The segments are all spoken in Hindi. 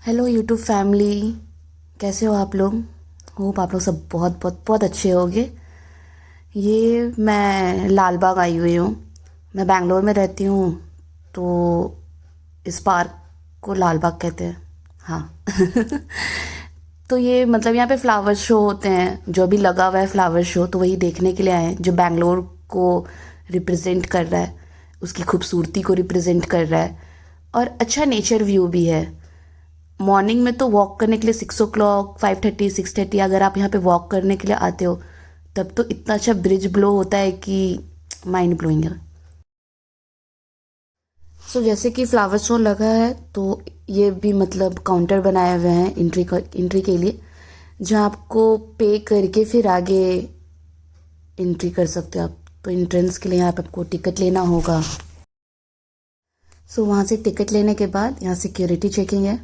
Hello YouTube family. कैसे हो आप लोग? होप आप लोग सब बहुत बहुत बहुत अच्छे होगे। ये मैं लाल बाग आई हुई हूँ। मैं बैंगलोर में रहती हूँ। तो इस पार्क को लाल बाग कहते हैं। हाँ। तो ये मतलब यहाँ पे फ्लावर शो होते हैं, जो भी लगा हुआ है फ्लावर शो, तो वही देखने के लिए आए हैं, जो बैंगलोर को रिप्रेजेंट कर रहा है, उसकी खूबसूरती को रिप्रेजेंट कर रहा है। और अच्छा नेचर व्यू भी है। मॉर्निंग में तो वॉक करने के लिए 6 o'clock 5:30 6:30 अगर आप यहाँ पे वॉक करने के लिए आते हो, तब तो इतना अच्छा ब्रिज ब्लो होता है कि माइंड ब्लोइंग है। सो जैसे कि फ्लावर शो लगा है, तो ये भी मतलब काउंटर बनाए हुए हैं एंट्री के लिए, जहाँ आपको पे करके फिर आगे एंट्री कर सकते हो आप। तो एंट्रेंस के लिए यहाँ पे आपको टिकट लेना होगा। सो वहाँ से टिकट लेने के बाद यहाँ सिक्योरिटी चेकिंग है,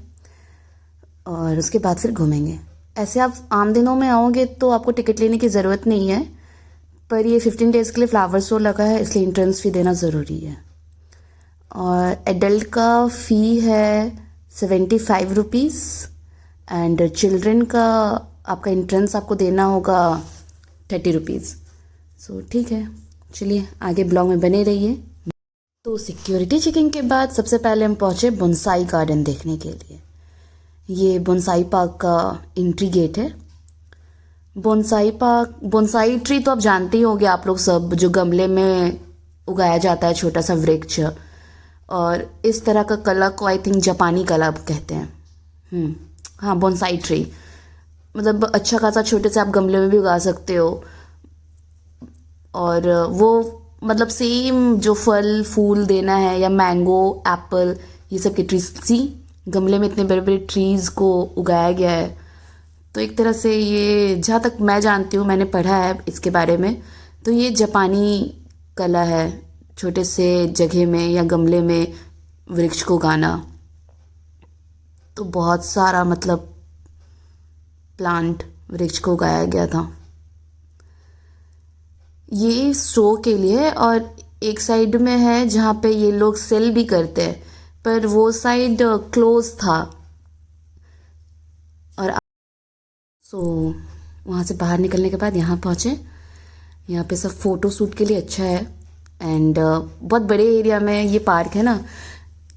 और उसके बाद फिर घूमेंगे। ऐसे आप आम दिनों में आओगे तो आपको टिकट लेने की ज़रूरत नहीं है, पर ये 15 डेज़ के लिए फ्लावर शो लगा है, इसलिए एंट्रेंस फ़ी देना ज़रूरी है। और एडल्ट का फ़ी है 75 रुपीज़, एंड चिल्ड्रन का आपका एंट्रेंस आपको देना होगा 30 रुपीज़। सो ठीक है, चलिए आगे ब्लॉग में बने रहिए। तो सिक्योरिटी चेकिंग के बाद सबसे पहले हम पहुँचे बोनसाई गार्डन देखने के लिए। ये बोनसाई पार्क का एंट्री गेट है। बोनसाई पार्क, बोनसाई ट्री तो आप जानते ही होंगे आप लोग सब, जो गमले में उगाया जाता है, छोटा सा वृक्ष। और इस तरह का कला को आई थिंक जापानी कला कहते हैं। हाँ, बोनसाई ट्री मतलब अच्छा खासा छोटे से आप गमले में भी उगा सकते हो। और वो मतलब सेम जो फल फूल देना है, या मैंगो एप्पल, ये सब के ट्रीज, सी गमले में इतने बड़े बड़े ट्रीज़ को उगाया गया है। तो एक तरह से ये, जहाँ तक मैं जानती हूँ, मैंने पढ़ा है इसके बारे में, तो ये जापानी कला है, छोटे से जगह में या गमले में वृक्ष को उगाना। तो बहुत सारा मतलब प्लांट वृक्ष को उगाया गया था ये शो के लिए। और एक साइड में है जहाँ पे ये लोग सेल भी करते हैं, पर वो साइड क्लोज था। और सो वहाँ से बाहर निकलने के बाद यहाँ पहुँचे। यहाँ पे सब फ़ोटो शूट के लिए अच्छा है, एंड बहुत बड़े एरिया में ये पार्क है ना।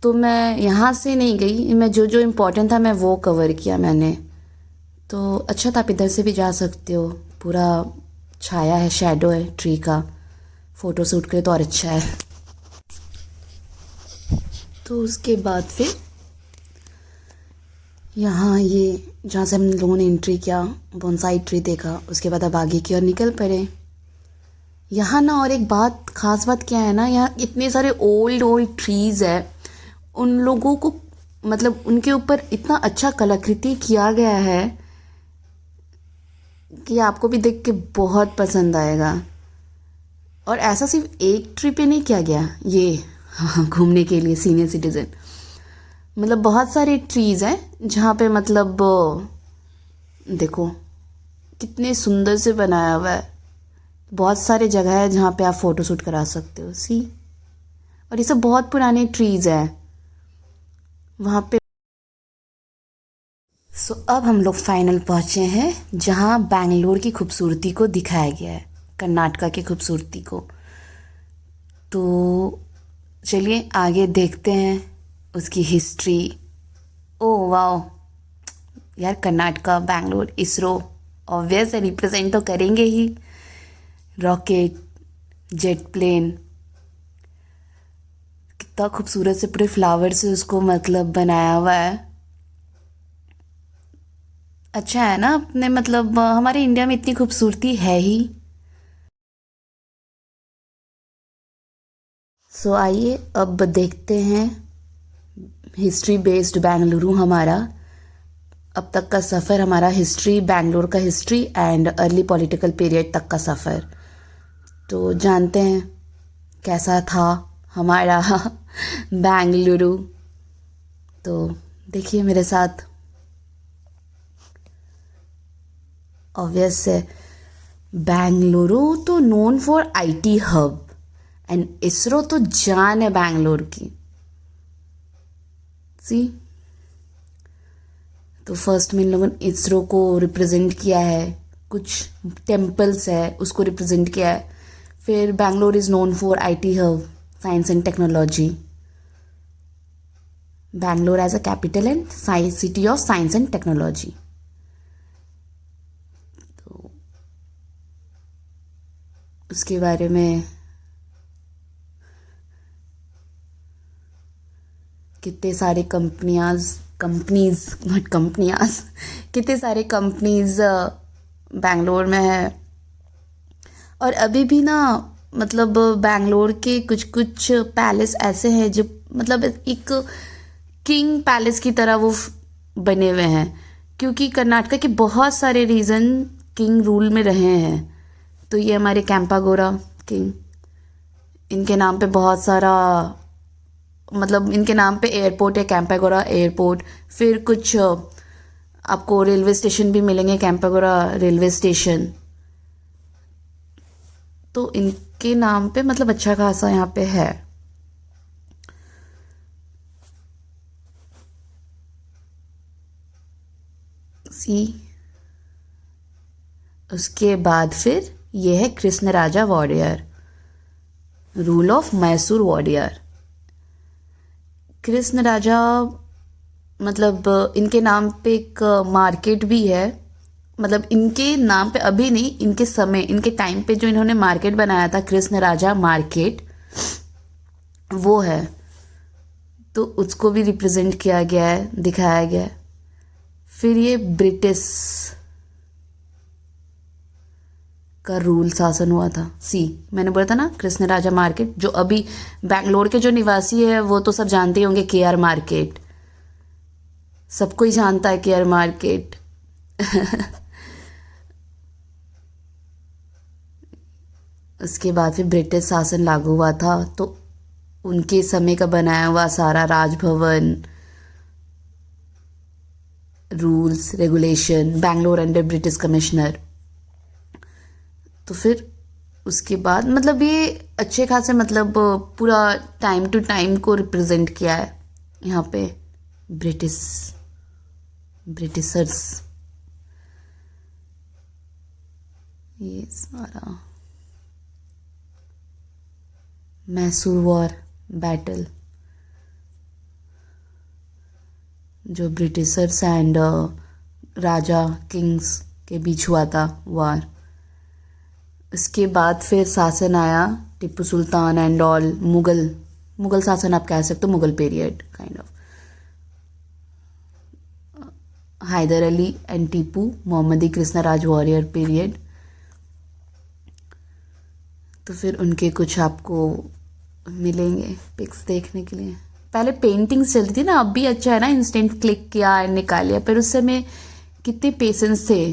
तो मैं यहाँ से नहीं गई, मैं जो जो इम्पोर्टेंट था मैं वो कवर किया मैंने। तो अच्छा था, आप इधर से भी जा सकते हो, पूरा छाया है, शैडो है ट्री का, फ़ोटो शूट के लिए तो और अच्छा है। तो उसके बाद फिर यहाँ ये जहाँ से हम लोगों ने एंट्री किया, बोनसाई ट्री देखा, उसके बाद अब आगे की ओर निकल पड़े। यहाँ ना और एक बात, ख़ास बात क्या है ना, यहाँ इतने सारे ओल्ड ओल्ड ट्रीज़ है, उन लोगों को मतलब उनके ऊपर इतना अच्छा कलाकृति किया गया है कि आपको भी देख के बहुत पसंद आएगा। और ऐसा सिर्फ एक ट्री पे नहीं किया गया ये, हाँ, घूमने के लिए सीनियर सिटीज़न, मतलब बहुत सारे ट्रीज़ हैं जहाँ पे मतलब देखो कितने सुंदर से बनाया हुआ है। बहुत सारे जगह है जहाँ पे आप फ़ोटो शूट करा सकते हो, सी। और ये सब बहुत पुराने ट्रीज़ हैं वहाँ पे। सो अब हम लोग फाइनल पहुँचे हैं जहाँ बैंगलोर की खूबसूरती को दिखाया गया है, कर्नाटका की खूबसूरती को। तो चलिए आगे देखते हैं उसकी हिस्ट्री। ओह वाह यार, कर्नाटका, बैंगलोर, इसरो ऑब्वियस है, रिप्रेजेंट तो करेंगे ही। रॉकेट, जेट प्लेन, कितना खूबसूरत से पूरे फ्लावर से उसको मतलब बनाया हुआ है। अच्छा है ना, अपने मतलब हमारे इंडिया में इतनी खूबसूरती है ही। सो आइए अब देखते हैं हिस्ट्री बेस्ड बेंगलुरु हमारा। अब तक का सफ़र हमारा, हिस्ट्री, बैंगलोर का history and early political period तक का सफ़र। तो जानते हैं कैसा था हमारा बेंगलुरु। तो देखिए मेरे साथ। ऑब्वियस है, बेंगलुरु तो known for IT hub, and ISRO तो जान है बेंगलोर की, सी। तो फर्स्ट में इन लोगों ने इसरो को रिप्रेजेंट किया है, कुछ टेम्पल्स है उसको रिप्रेजेंट किया है। फिर Bangalore is known for IT hub, science and technology. Bangalore as a capital and city of science and technology. तो उसके बारे में कितने सारे कंपनीज नॉट कंपनियाज कितने सारे कंपनीज बैंगलोर में है। और अभी भी ना मतलब बैंगलोर के कुछ कुछ पैलेस ऐसे हैं जो मतलब एक किंग पैलेस की तरह वो बने हुए हैं, क्योंकि कर्नाटका के बहुत सारे रीजन किंग रूल में रहे हैं। तो ये हमारे कैंपागोरा किंग, इनके नाम पे बहुत सारा मतलब इनके नाम पे एयरपोर्ट है, कैंपागोरा एयरपोर्ट। फिर कुछ आपको रेलवे स्टेशन भी मिलेंगे, कैंपागोरा रेलवे स्टेशन। तो इनके नाम पे मतलब अच्छा खासा यहाँ पे है। सी उसके बाद फिर ये है कृष्ण राजा वॉरियर, रूल ऑफ मैसूर वॉरियर। कृष्ण राजा मतलब इनके नाम पे एक मार्केट भी है, मतलब इनके नाम पे अभी नहीं, इनके समय इनके टाइम पे जो इन्होंने मार्केट बनाया था कृष्ण राजा मार्केट, वो है। तो उसको भी रिप्रेजेंट किया गया है, दिखाया गया है। फिर ये ब्रिटिश का रूल शासन हुआ था। मैंने बोला था ना कृष्ण राजा मार्केट, जो अभी बैंगलोर के जो निवासी है वो तो सब जानते ही होंगे, केआर मार्केट, सबको ही जानता है केआर मार्केट। उसके बाद फिर ब्रिटिश शासन लागू हुआ था, तो उनके समय का बनाया हुआ सारा Raj Bhavan, rules regulation, Bangalore under British commissioner. तो फिर उसके बाद मतलब ये अच्छे खासे मतलब पूरा टाइम टू टाइम को रिप्रेजेंट किया है यहाँ पे ब्रिटिशर्स। ये सारा मैसूर वॉर बैटल जो ब्रिटिशर्स एंड राजा किंग्स के बीच हुआ था वार। इसके बाद फिर शासन आया टिप्पू सुल्तान एंड ऑल, मुगल शासन आप कह सकते हो, Mughal period kind of. Hyder Ali and Tipu, मोहम्मदी कृष्णराज वॉरियर पीरियड। तो फिर उनके कुछ आपको मिलेंगे पिक्स देखने के लिए। पहले पेंटिंग्स चलती थी ना, अब भी अच्छा है ना, इंस्टेंट क्लिक किया एंड निकाल लिया। पर उस समय कितने पेशेंस थे।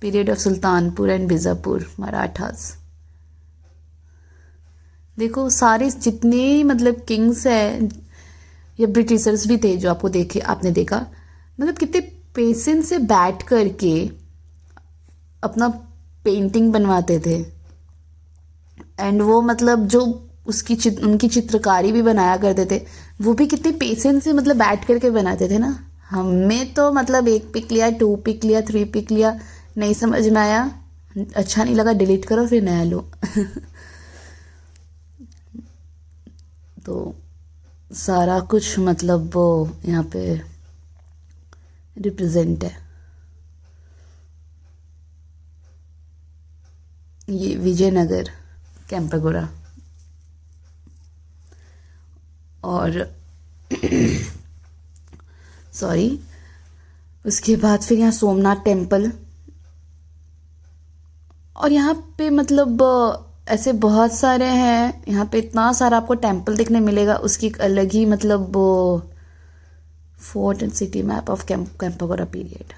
Period of Sultanpur and Bijapur Marathas. देखो सारे जितने मतलब किंग्स हैं या ब्रिटिशर्स भी थे जो आपने देखा, मतलब कितने पेशेंस से बैठ करके अपना पेंटिंग बनवाते थे। एंड वो मतलब जो उनकी चित्रकारी भी बनाया करते थे, वो भी कितने पेशेंस से मतलब बैठ करके बनाते थे ना। हमें तो मतलब 1 पिक लिया, 2 पिक लिया, 3 पिक लिया, नहीं समझ में आया, अच्छा नहीं लगा, डिलीट करो फिर नया लो। तो सारा कुछ मतलब वो यहाँ पे रिप्रेजेंट है। ये विजयनगर कैंपागोरा। और सॉरी, उसके बाद फिर यहाँ सोमनाथ टेम्पल। और यहाँ पे मतलब ऐसे बहुत सारे हैं, यहाँ पे इतना सारा आपको टेम्पल देखने मिलेगा। उसकी एक अलग ही मतलब fort and city map of Kempegowda period,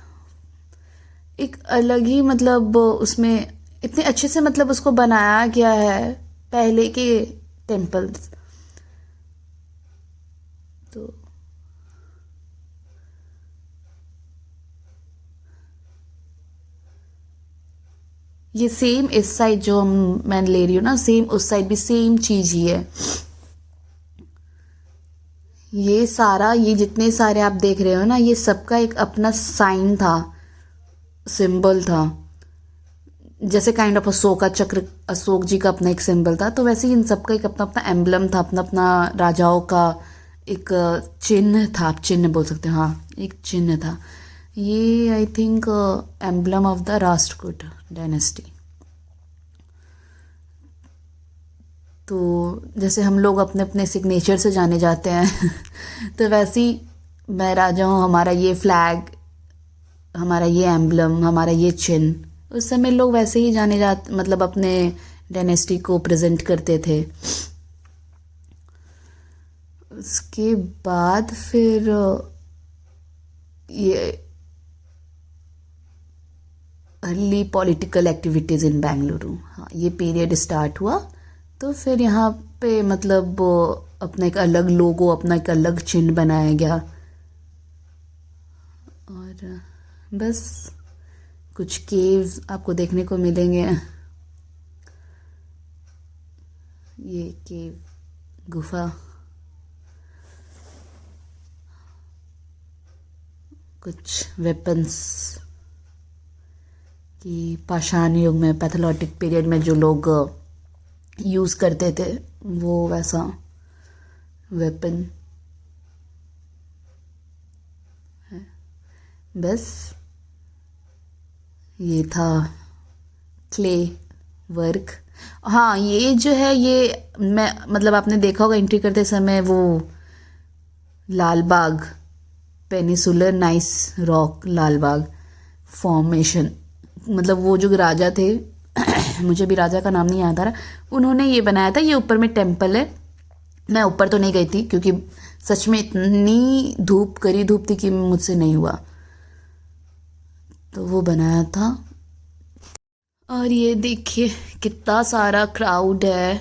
एक अलग ही मतलब उसमें इतने अच्छे से मतलब उसको बनाया गया है पहले के टेम्पल्स। तो ये सेम इस साइड जो मैं ले रही हूँ ना, सेम उस साइड भी सेम चीज ही है। ये सारा, ये जितने सारे आप देख रहे हो ना, ये सबका एक अपना साइन था, सिंबल था। जैसे काइंड ऑफ अशोका चक्र, अशोक जी का अपना एक सिंबल था, तो वैसे ही इन सबका एक अपना अपना एम्बलम था, अपना अपना राजाओं का एक चिन्ह था, आप चिन्ह बोल सकते हो, हाँ एक चिन्ह था। ये I think emblem of the Rashtrakuta dynasty. तो जैसे हम लोग अपने अपने सिग्नेचर से जाने जाते हैं तो वैसे ही मैं राजा हूँ, हमारा ये फ्लैग, हमारा ये एम्बलम, हमारा ये चिन्ह, उस समय लोग वैसे ही जाने जाते, मतलब अपने डायनेस्टी को प्रेजेंट करते थे। उसके बाद फिर ये अर्ली पॉलिटिकल एक्टिविटीज़ इन बेंगलुरु, हाँ ये पीरियड स्टार्ट हुआ। तो फिर यहाँ पे मतलब अपना एक अलग लोगो, अपना एक अलग चिन्ह बनाया गया। और बस कुछ केव्स आपको देखने को मिलेंगे। ये केव गुफा, कुछ वेपन्स कि पाषाण युग में, पैथोलिटिक पीरियड में जो लोग यूज़ करते थे, वो वैसा वेपन है। बस ये था क्ले वर्क। हाँ ये जो है, ये मैं मतलब आपने देखा होगा एंट्री करते समय वो लाल बाग, पेनिसुलर नाइस रॉक लाल बाग फॉर्मेशन, मतलब वो जो राजा थे मुझे भी राजा का नाम नहीं याद आ रहा, उन्होंने ये बनाया था। ये ऊपर में टेम्पल है, मैं ऊपर तो नहीं गई थी क्योंकि सच में इतनी धूप, कड़ी धूप थी कि मुझसे नहीं हुआ, तो वो बनाया था। और ये देखिए कितना सारा क्राउड है,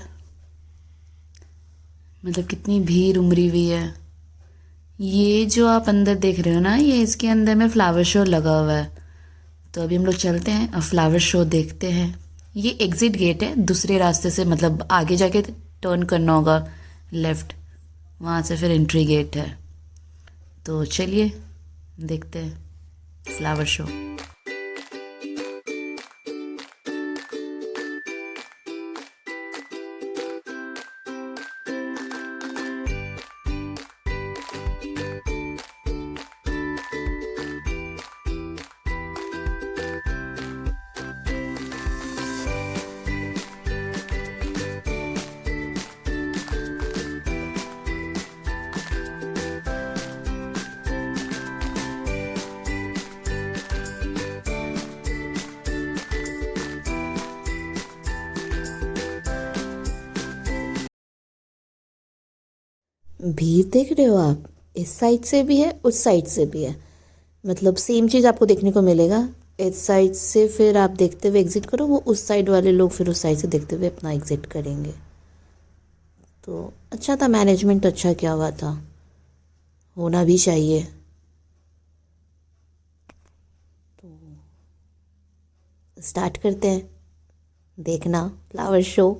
मतलब कितनी भीड़ उमड़ी हुई है। ये जो आप अंदर देख रहे हो ना, ये इसके अंदर में फ्लावर शो लगा हुआ है। तो अभी हम लोग चलते हैं और फ्लावर शो देखते हैं। ये एग्ज़िट गेट है, दूसरे रास्ते से मतलब आगे जाके टर्न करना होगा लेफ़्ट, वहाँ से फिर एंट्री गेट है। तो चलिए देखते हैं फ्लावर शो। भीड़ देख रहे हो आप, इस साइड से भी है उस साइड से भी है, मतलब सेम चीज़ आपको देखने को मिलेगा। इस साइड से फिर आप देखते हुए एग्ज़िट करो, वो उस साइड वाले लोग फिर उस साइड से देखते हुए अपना एग्ज़िट करेंगे। तो अच्छा था, मैनेजमेंट तो अच्छा किया हुआ था, होना भी चाहिए। तो स्टार्ट करते हैं देखना फ्लावर शो।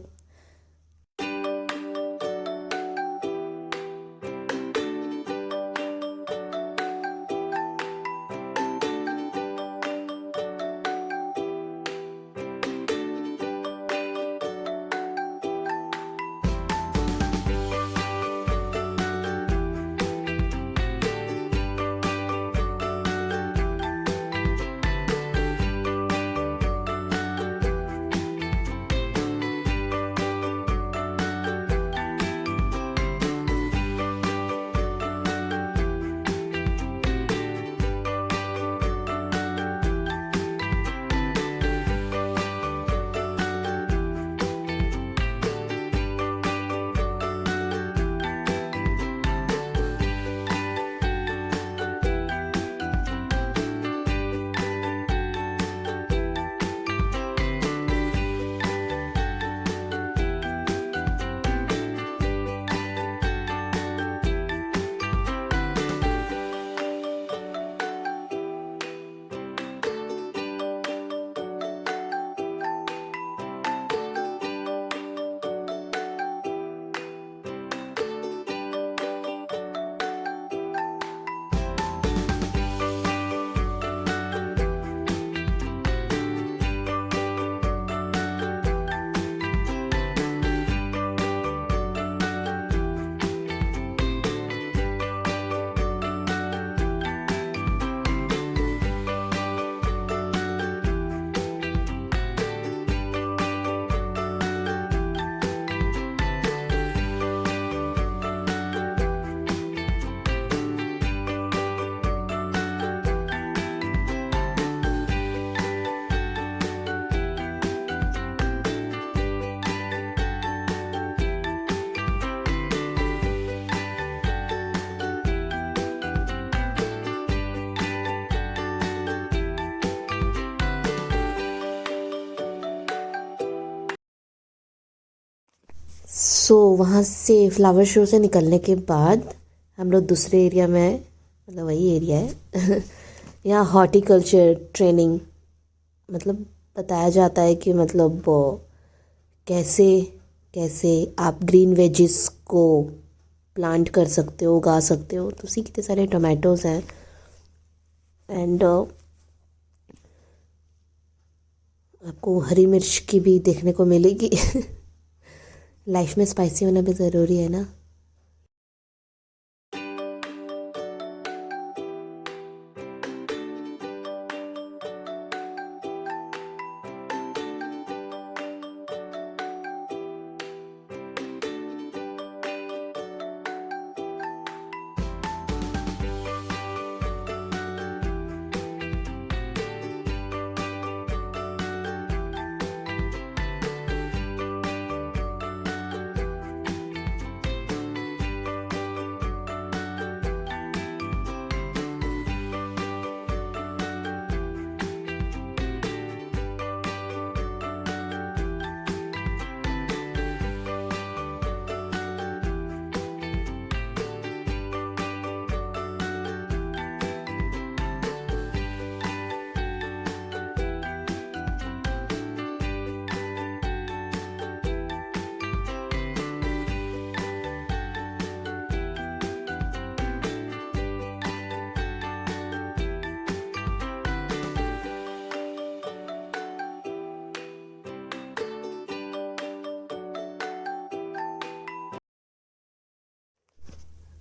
वहाँ से फ्लावर शो से निकलने के बाद हम लोग दूसरे एरिया में, मतलब वही एरिया है यहाँ हॉर्टिकल्चर ट्रेनिंग मतलब बताया जाता है कि मतलब कैसे कैसे आप ग्रीन वेजिस को प्लांट कर सकते हो, उगा सकते हो। तो उसी कितने सारे टोमेटोज़ हैं एंड आपको हरी मिर्च की भी देखने को मिलेगी लाइफ में स्पाइसी होना भी ज़रूरी है ना।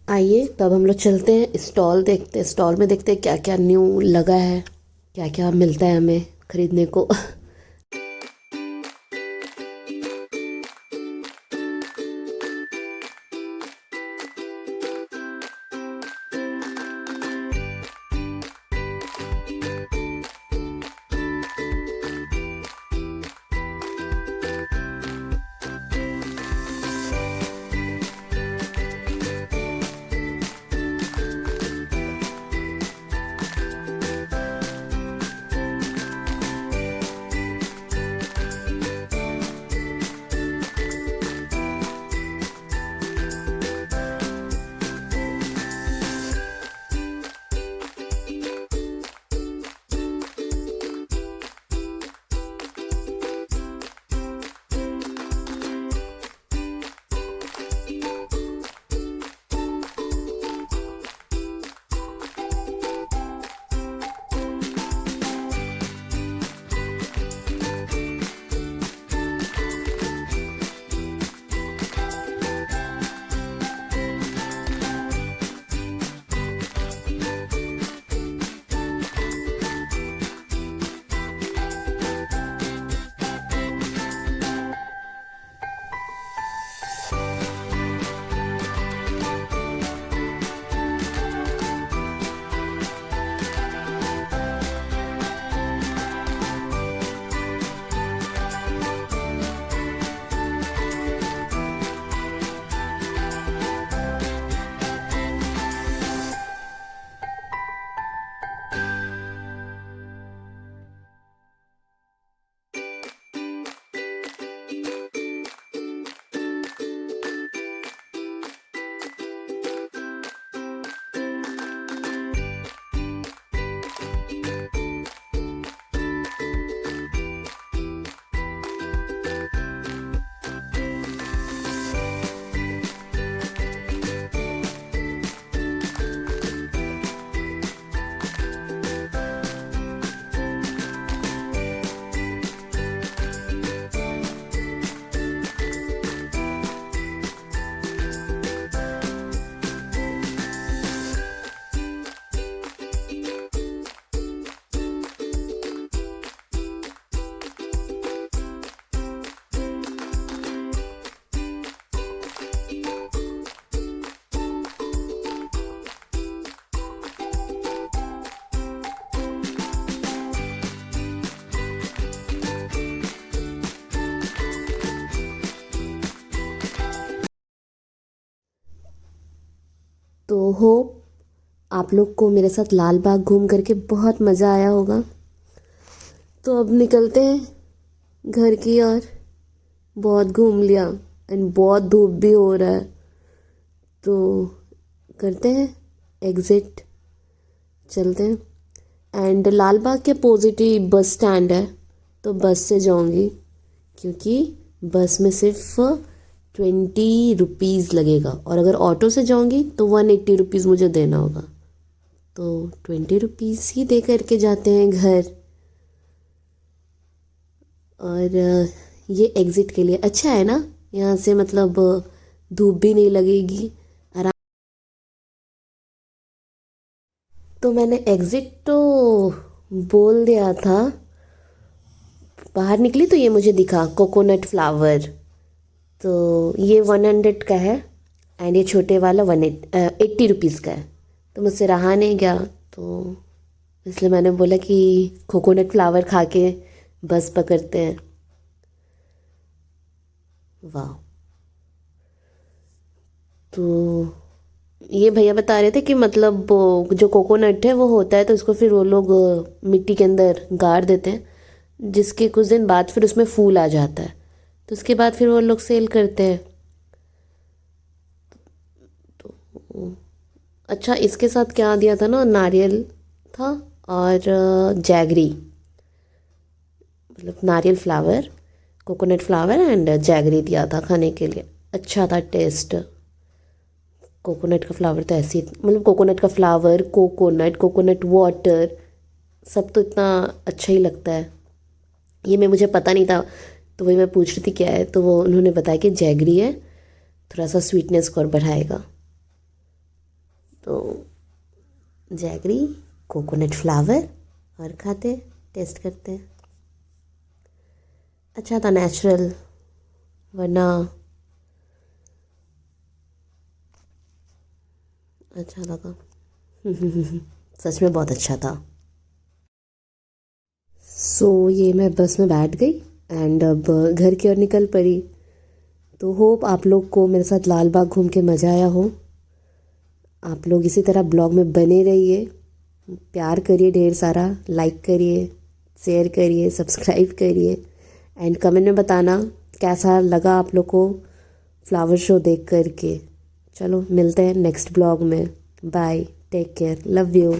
आइए तब हम लोग चलते हैं स्टॉल देखते हैं, स्टॉल में देखते हैं क्या क्या न्यू लगा है, क्या क्या मिलता है हमें खरीदने को तो होप आप लोग को मेरे साथ लाल बाग घूम करके बहुत मज़ा आया होगा। तो अब निकलते हैं घर की ओर, बहुत घूम लिया। एंड बहुत धूप भी हो रहा है, तो करते हैं एग्ज़िट, चलते हैं। एंड लाल बाग के अपोजिट ही बस स्टैंड है, तो बस से जाऊंगी क्योंकि बस में सिर्फ 20 रुपीज़ लगेगा, और अगर ऑटो से जाऊंगी तो 180 रुपीज़ मुझे देना होगा। तो 20 रुपीज़ ही दे करके जाते हैं घर। और ये एग्ज़िट के लिए अच्छा है ना, यहाँ से मतलब धूप भी नहीं लगेगी, आराम। तो मैंने एग्ज़िट तो बोल दिया था, बाहर निकली तो ये मुझे दिखा कोकोनट फ्लावर। तो ये 100 का है, एंड ये छोटे वाला 80 रुपीज़ का है। तो मुझसे रहा नहीं गया, तो इसलिए मैंने बोला कि कोकोनट फ्लावर खा के बस पकड़ते हैं। वाह। तो ये भैया बता रहे थे कि मतलब वो जो कोकोनट है वो होता है, तो उसको फिर वो लोग मिट्टी के अंदर गाड़ देते हैं, जिसके कुछ दिन बाद फिर उसमें फूल आ जाता है, तो उसके बाद फिर वो लोग सेल करते हैं। तो अच्छा, इसके साथ क्या दिया था ना, नारियल था और जैगरी, मतलब नारियल flower, coconut flower and jaggery दिया था खाने के लिए। अच्छा था टेस्ट। कोकोनट का फ्लावर तो ऐसे ही, मतलब कोकोनट का फ्लावर, कोकोनट वाटर, सब तो इतना अच्छा ही लगता है। ये मुझे पता नहीं था, तो वही मैं पूछ रही थी क्या है, तो वो उन्होंने बताया कि जैगरी है, थोड़ा सा स्वीटनेस को और बढ़ाएगा। तो जैगरी, कोकोनट फ्लावर, और खाते, टेस्ट करते हैं। अच्छा था, नेचुरल, वरना अच्छा लगा। सच में बहुत अच्छा था। ये मैं बस में बैठ गई एंड अब घर की ओर निकल पड़ी। तो होप आप लोग को मेरे साथ लाल बाग घूम के मज़ा आया हो। आप लोग इसी तरह ब्लॉग में बने रहिए, प्यार करिए ढेर सारा, लाइक करिए, शेयर करिए, सब्सक्राइब करिए, एंड कमेंट में बताना कैसा लगा आप लोग को फ्लावर शो देख करके। चलो मिलते हैं नेक्स्ट ब्लॉग में। Bye, take care, love you.